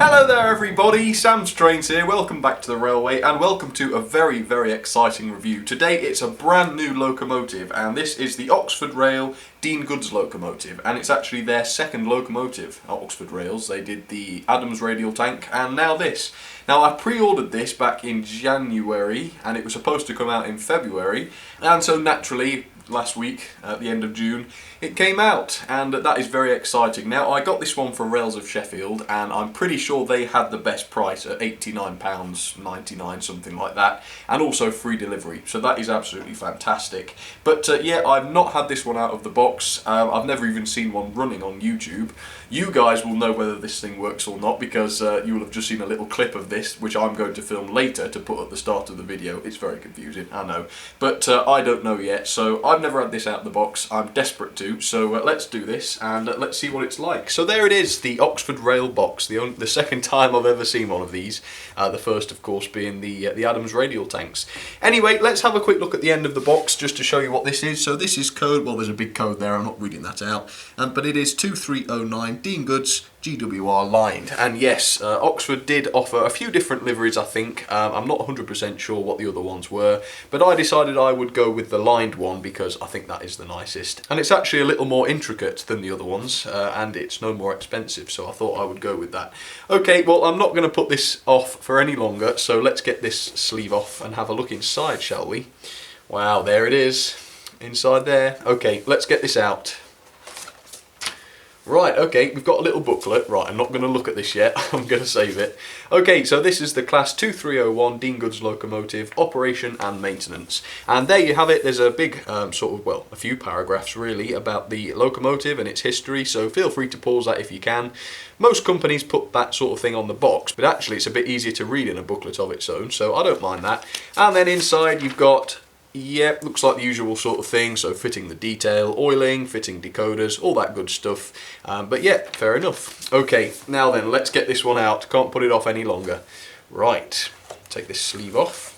Hello there everybody, Sam Strains here, welcome back to the Railway and welcome to a very exciting review. Today it's a brand new locomotive and this is the Oxford Rail Dean Goods locomotive, and it's actually their second locomotive at Oxford Rails. They did the Adams radial tank and now this. Now I pre-ordered this back in January and it was supposed to come out in February, and so naturally last week at the end of June it came out, and that is very exciting. Now I got this one from Rails of Sheffield and I'm pretty sure they had the best price at £89.99, something like that, and also free delivery, so that is absolutely fantastic. But yeah, I've not had this one out of the box. I've never even seen one running on YouTube. You guys will know whether this thing works or not because you will have just seen a little clip of this which I'm going to film later to put at the start of the video. It's very confusing, I know, but I don't know yet, so I've never had this out of the box. I'm desperate to, so let's do this and let's see what it's like. So there it is, the Oxford Rail box, the second time I've ever seen one of these. The first of course being the Adams radial tanks. Anyway, let's have a quick look at the end of the box just to show you what this is. So this is code, well there's a big code there, I'm not reading that out, but it is 2309 Dean Goods GWR lined. And yes, Oxford did offer a few different liveries, I think. I'm not 100% sure what the other ones were, but I decided I would go with the lined one because I think that is the nicest. And it's actually a little more intricate than the other ones, and it's no more expensive, so I thought I would go with that. Okay, well I'm not going to put this off for any longer, so let's get this sleeve off and have a look inside, shall we? Wow, there it is, inside there. Okay, let's get this out. Right, okay, we've got a little booklet. Right, I'm not going to look at this yet, I'm going to save it. Okay, so this is the Class 2301 Dean Goods locomotive, operation and maintenance. And there you have it. There's a big a few paragraphs really about the locomotive and its history, so feel free to pause that if you can. Most companies put that sort of thing on the box, but actually it's a bit easier to read in a booklet of its own, so I don't mind that. And then inside you've got, yep, looks like the usual sort of thing, so fitting the detail, oiling, fitting decoders, all that good stuff. But yeah, fair enough. Okay, now then, let's get this one out. Can't put it off any longer. Right, take this sleeve off.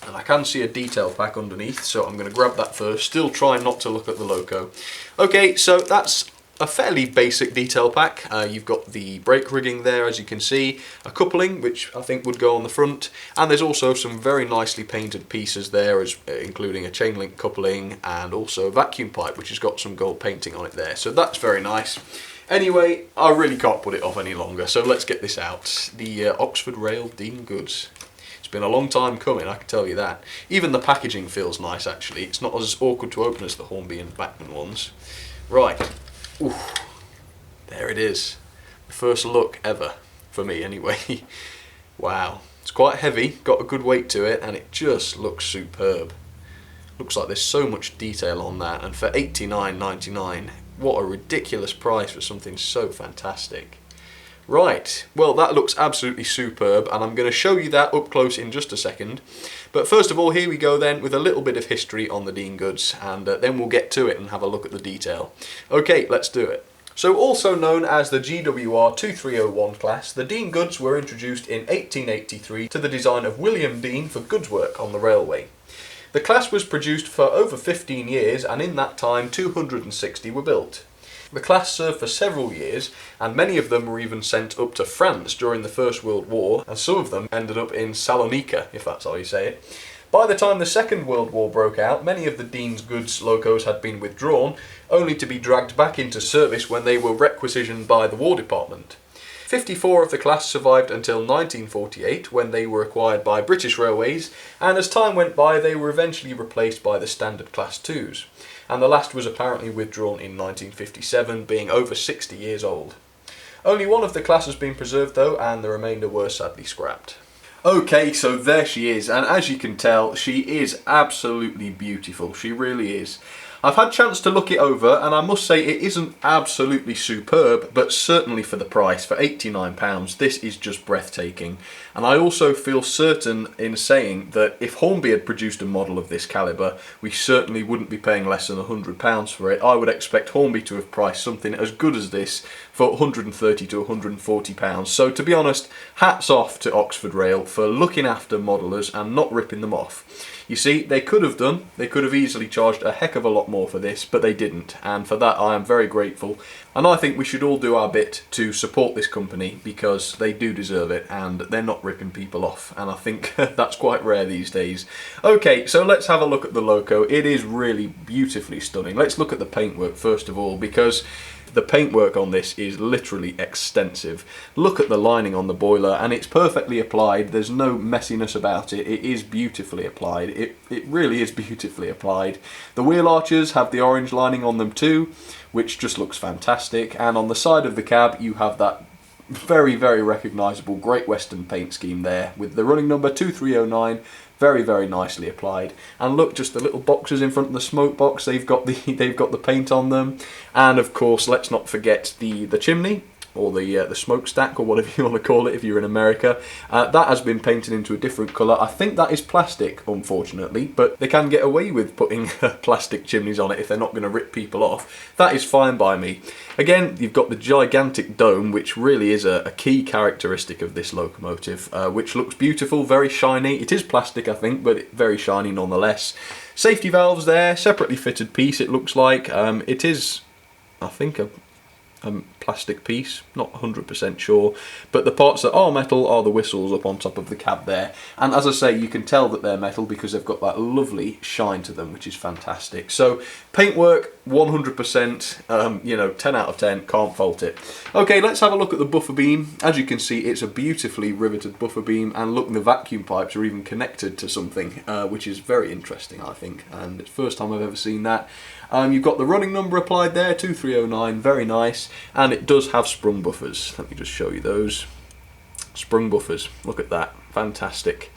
And I can see a detail pack underneath, so I'm going to grab that first, still trying not to look at the loco. Okay, so that's a fairly basic detail pack. You've got the brake rigging there, as you can see, a coupling which I think would go on the front, and there's also some very nicely painted pieces there, including a chain link coupling and also a vacuum pipe which has got some gold painting on it there, so that's very nice. Anyway, I really can't put it off any longer, so let's get this out. The Oxford Rail Dean Goods. It's been a long time coming, I can tell you that. Even the packaging feels nice actually. It's not as awkward to open as the Hornby and Bachmann ones. Right. Oof, there it is. The first look ever, for me anyway. Wow, it's quite heavy, got a good weight to it, and it just looks superb. Looks like there's so much detail on that, and for £89.99, what a ridiculous price for something so fantastic. Right, well that looks absolutely superb, and I'm going to show you that up close in just a second. But first of all, here we go then with a little bit of history on the Dean Goods, and then we'll get to it and have a look at the detail. Okay, let's do it. So also known as the GWR 2301 class, the Dean Goods were introduced in 1883 to the design of William Dean for goods work on the railway. The class was produced for over 15 years, and in that time 260 were built. The class served for several years, and many of them were even sent up to France during the First World War, and some of them ended up in Salonika, if that's how you say it. By the time the Second World War broke out, many of the Dean's Goods locos had been withdrawn, only to be dragged back into service when they were requisitioned by the War Department. 54 of the class survived until 1948, when they were acquired by British Railways, and as time went by they were eventually replaced by the standard Class 2s. And the last was apparently withdrawn in 1957, being over 60 years old. Only one of the class has been preserved though, and the remainder were sadly scrapped. Okay, so there she is, and as you can tell, she is absolutely beautiful. She really is. I've had a chance to look it over, and I must say it isn't absolutely superb, but certainly for the price, for £89, this is just breathtaking. And I also feel certain in saying that if Hornby had produced a model of this calibre, we certainly wouldn't be paying less than £100 for it. I would expect Hornby to have priced something as good as this for £130 to £140. So to be honest, hats off to Oxford Rail for looking after modellers and not ripping them off. You see, they could have easily charged a heck of a lot more for this, but they didn't, and for that I am very grateful. And I think we should all do our bit to support this company, because they do deserve it, and they're not ripping people off, and I think that's quite rare these days. Okay, so let's have a look at the Loco. It is really beautifully stunning. Let's look at the paintwork first of all, because the paintwork on this is literally extensive. Look at the lining on the boiler, and it's perfectly applied. There's no messiness about it. It is beautifully applied. It really is beautifully applied. The wheel arches have the orange lining on them too, which just looks fantastic. And on the side of the cab, you have that very, very recognisable Great Western paint scheme there, with the running number 2309. Very, very nicely applied. And look, just the little boxes in front of the smoke box, they've got the paint on them. And of course, let's not forget the chimney, or the smokestack, or whatever you want to call it if you're in America. That has been painted into a different colour. I think that is plastic, unfortunately, but they can get away with putting plastic chimneys on it if they're not going to rip people off. That is fine by me. Again, you've got the gigantic dome, which really is a key characteristic of this locomotive, which looks beautiful, very shiny. It is plastic, I think, but very shiny nonetheless. Safety valves there, separately fitted piece it looks like. It is, I think, a plastic piece, not 100% sure, but the parts that are metal are the whistles up on top of the cab there, and as I say, you can tell that they're metal because they've got that lovely shine to them, which is fantastic. So paintwork 100%, you know, 10 out of 10, can't fault it. Okay, let's have a look at the buffer beam. As you can see, it's a beautifully riveted buffer beam, and look, the vacuum pipes are even connected to something, which is very interesting, I think, and it's the first time I've ever seen that. You've got the running number applied there, 2309, very nice, and it does have sprung buffers. Let me just show you those. Sprung buffers, look at that, fantastic.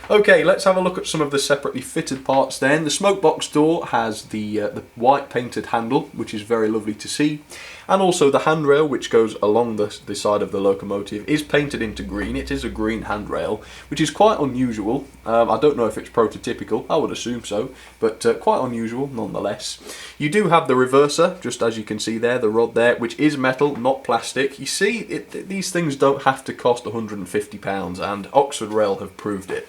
Okay, let's have a look at some of the separately fitted parts then. The smoke box door has the white painted handle, which is very lovely to see. And also the handrail, which goes along the side of the locomotive, is painted into green. It is a green handrail, which is quite unusual. I don't know if it's prototypical, I would assume so, but quite unusual nonetheless. You do have the reverser, just as you can see there, the rod there, which is metal, not plastic. You see, these things don't have to cost £150, and Oxford Rail have proved it.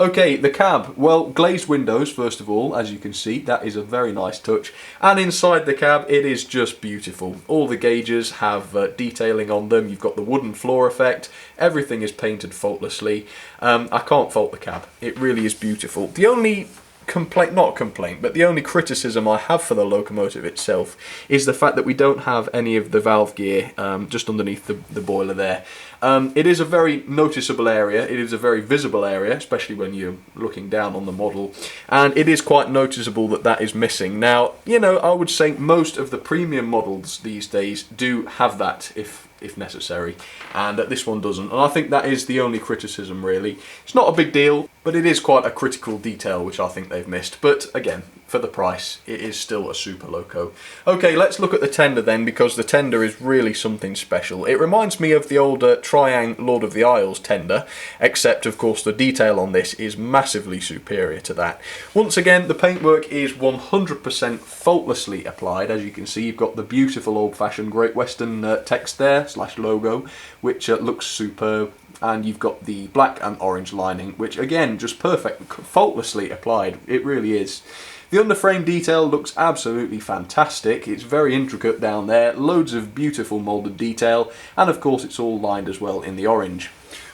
Okay, the cab. Well, glazed windows, first of all, as you can see, that is a very nice touch. And inside the cab, it is just beautiful. All the gauges have detailing on them. You've got the wooden floor effect. Everything is painted faultlessly. I can't fault the cab. It really is beautiful. The only but the only criticism I have for the locomotive itself is the fact that we don't have any of the valve gear just underneath the boiler there. It is a very noticeable area, it is a very visible area, especially when you're looking down on the model, and it is quite noticeable that that is missing. Now, you know, I would say most of the premium models these days do have that if necessary, and this one doesn't, and I think that is the only criticism really. It's not a big deal, but it is quite a critical detail which I think they've missed, but again, for the price, it is still a super loco. Okay, let's look at the tender then, because the tender is really something special. It reminds me of the old Triang Lord of the Isles tender, except of course the detail on this is massively superior to that. Once again, the paintwork is 100% faultlessly applied. As you can see, you've got the beautiful old-fashioned Great Western text there, / logo, which looks superb. And you've got the black and orange lining, which again, just perfect, faultlessly applied. It really is. The underframe detail looks absolutely fantastic. It's very intricate down there, loads of beautiful moulded detail, and of course it's all lined as well in the orange.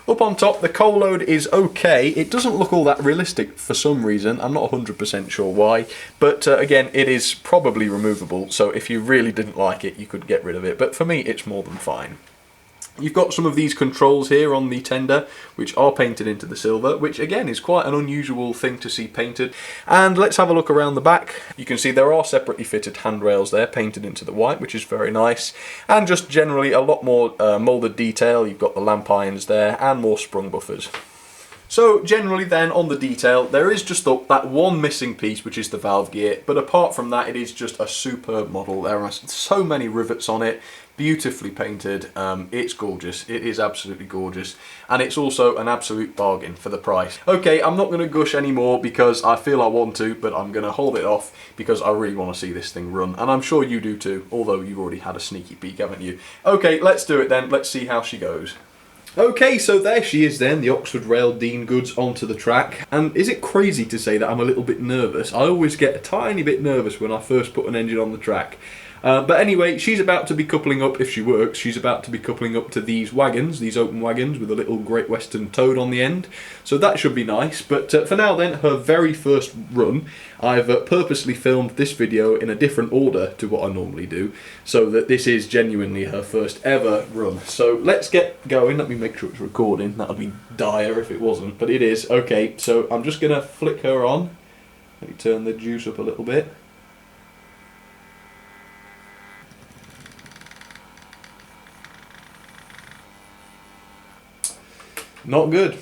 Up on top, the coal load is okay. It doesn't look all that realistic for some reason. I'm not 100% sure why, but again, it is probably removable, so if you really didn't like it, you could get rid of it, but for me, it's more than fine. You've got some of these controls here on the tender, which are painted into the silver, which again is quite an unusual thing to see painted. And let's have a look around the back. You can see there are separately fitted handrails there, painted into the white, which is very nice. And just generally a lot more moulded detail. You've got the lamp irons there, and more sprung buffers. So generally then on the detail, there is just that one missing piece, which is the valve gear, but apart from that, it is just a superb model. There are so many rivets on it, beautifully painted. It's gorgeous, it is absolutely gorgeous, and it's also an absolute bargain for the price. Okay, I'm not going to gush anymore because I feel I want to, but I'm going to hold it off because I really want to see this thing run, and I'm sure you do too, although you've already had a sneaky peek, haven't you? Okay, let's do it then, let's see how she goes. Okay, so there she is then, the Oxford Rail Dean Goods onto the track. And is it crazy to say that I'm a little bit nervous? I always get a tiny bit nervous when I first put an engine on the track. But anyway, she's about to be coupling up, if she works, she's about to be coupling up to these wagons, these open wagons with a little Great Western toad on the end. So that should be nice. But for now then, her very first run, I've purposely filmed this video in a different order to what I normally do, so that this is genuinely her first ever run. So let's get going. Let me make sure it's recording. That would be dire if it wasn't, but it is. Okay, so I'm just going to flick her on. Let me turn the juice up a little bit. Not good.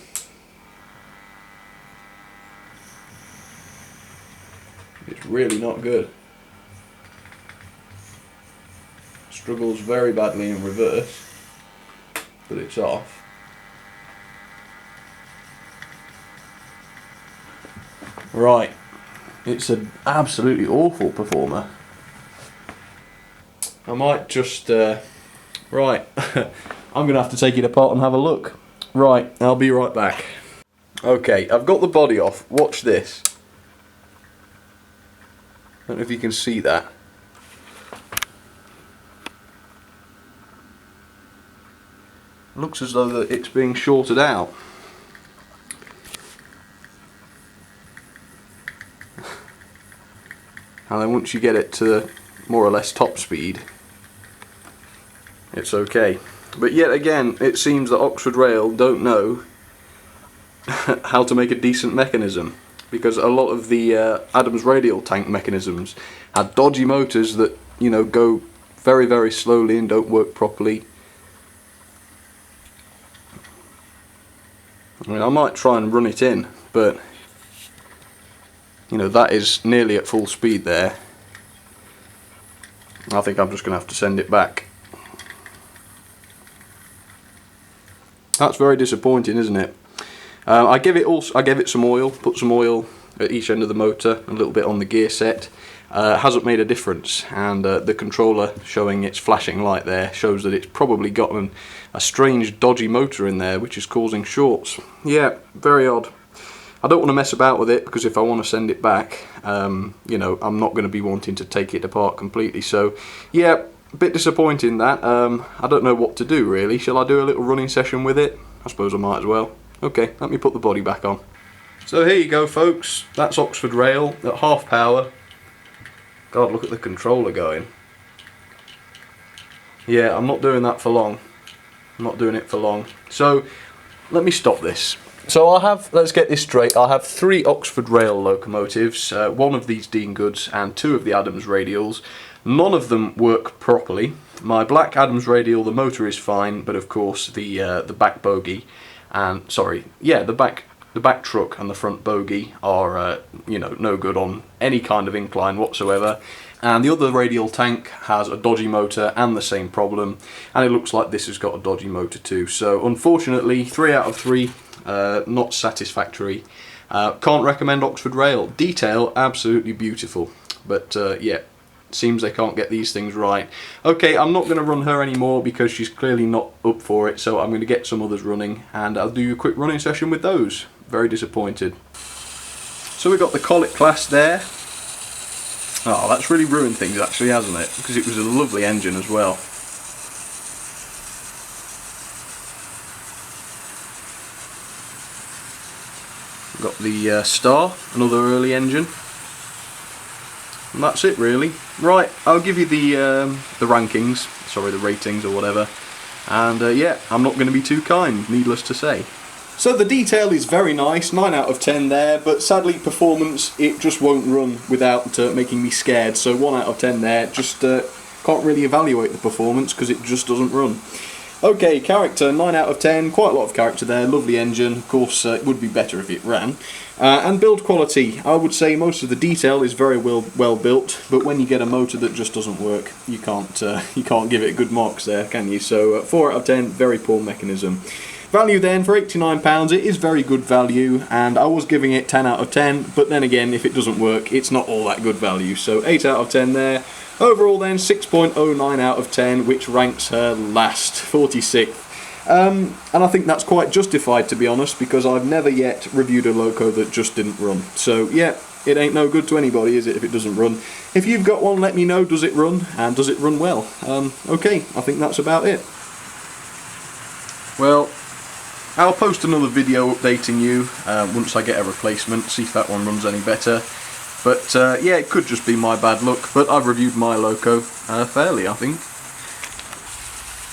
It's really not good. Struggles very badly in reverse, but it's off. Right, it's an absolutely awful performer. I might just, right, I'm going to have to take it apart and have a look. Right, I'll be right back. Okay, I've got the body off. Watch this. I don't know if you can see that. It looks as though that it's being shorted out. And then once you get it to more or less top speed, it's okay. But yet again, it seems that Oxford Rail don't know how to make a decent mechanism, because a lot of the Adams radial tank mechanisms had dodgy motors that, you know, go very, very slowly and don't work properly. I mean, I might try and run it in, but you know, that is nearly at full speed there. I think I'm just going to have to send it back. That's very disappointing, isn't it? I gave it some oil, put some oil at each end of the motor, a little bit on the gear set. Hasn't made a difference, and the controller showing its flashing light there shows that it's probably gotten a strange dodgy motor in there which is causing shorts. Yeah, very odd. I don't want to mess about with it, because if I want to send it back, you know, I'm not going to be wanting to take it apart completely. So yeah, a bit disappointing that. I don't know what to do really. Shall I do a little running session with it? I suppose I might as well. Okay, let me put the body back on. So here you go folks, that's Oxford Rail at half power. God, look at the controller going. Yeah, I'm not doing that for long. I'm not doing it for long. So let me stop this. So I'll have, let's get this straight, I'll have 3 Oxford Rail locomotives, 1 of these Dean Goods and 2 of the Adams radials. None of them work properly. My black Adams radial, the motor is fine, but of course the back bogie and, sorry, yeah, the back truck and the front bogie are, you know, no good on any kind of incline whatsoever. And the other radial tank has a dodgy motor and the same problem, and it looks like this has got a dodgy motor too. So unfortunately, 3 out of 3, not satisfactory. Can't recommend Oxford Rail. Detail, absolutely beautiful, but yeah, seems they can't get these things right. Okay, I'm not going to run her anymore because she's clearly not up for it, so I'm going to get some others running, and I'll do a quick running session with those. Very disappointed. So we've got the Collet class there. Oh, that's really ruined things actually, hasn't it? Because it was a lovely engine as well. Got the Star, another early engine. And that's it really. Right, I'll give you the rankings, sorry, the ratings or whatever. And yeah, I'm not going to be too kind, needless to say. So the detail is very nice, 9 out of 10 there, but sadly performance, it just won't run without making me scared. So 1 out of 10 there, just can't really evaluate the performance because it just doesn't run. Okay, character, 9 out of 10, quite a lot of character there, lovely engine, of course it would be better if it ran. And build quality, I would say most of the detail is very well built, but when you get a motor that just doesn't work, you can't give it good marks there, can you? So 4 out of 10, very poor mechanism. Value then, for £89, it is very good value, and I was giving it 10 out of 10, but then again, if it doesn't work, it's not all that good value, so 8 out of 10 there. Overall then, 6.09 out of 10, which ranks her last, 46th. And I think that's quite justified, to be honest, because I've never yet reviewed a loco that just didn't run. So yeah, it ain't no good to anybody, is it, if it doesn't run? If you've got one, let me know, does it run, and does it run well? Okay, I think that's about it. Well, I'll post another video updating you once I get a replacement, see if that one runs any better. But yeah, it could just be my bad luck, but I've reviewed my loco fairly, I think.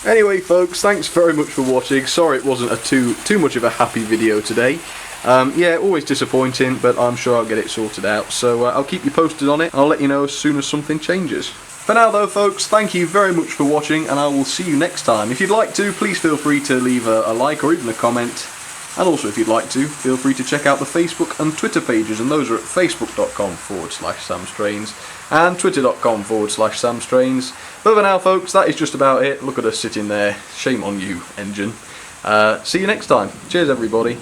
Anyway folks, thanks very much for watching. Sorry it wasn't too much of a happy video today. Yeah, always disappointing, but I'm sure I'll get it sorted out. So I'll keep you posted on it. I'll let you know as soon as something changes. For now though folks, thank you very much for watching, and I will see you next time. If you'd like to, please feel free to leave a like or even a comment. And also, if you'd like to, feel free to check out the Facebook and Twitter pages, and those are at facebook.com/samstrains and twitter.com/samstrains. But for now folks, that is just about it. Look at us sitting there. Shame on you, engine. See you next time. Cheers everybody.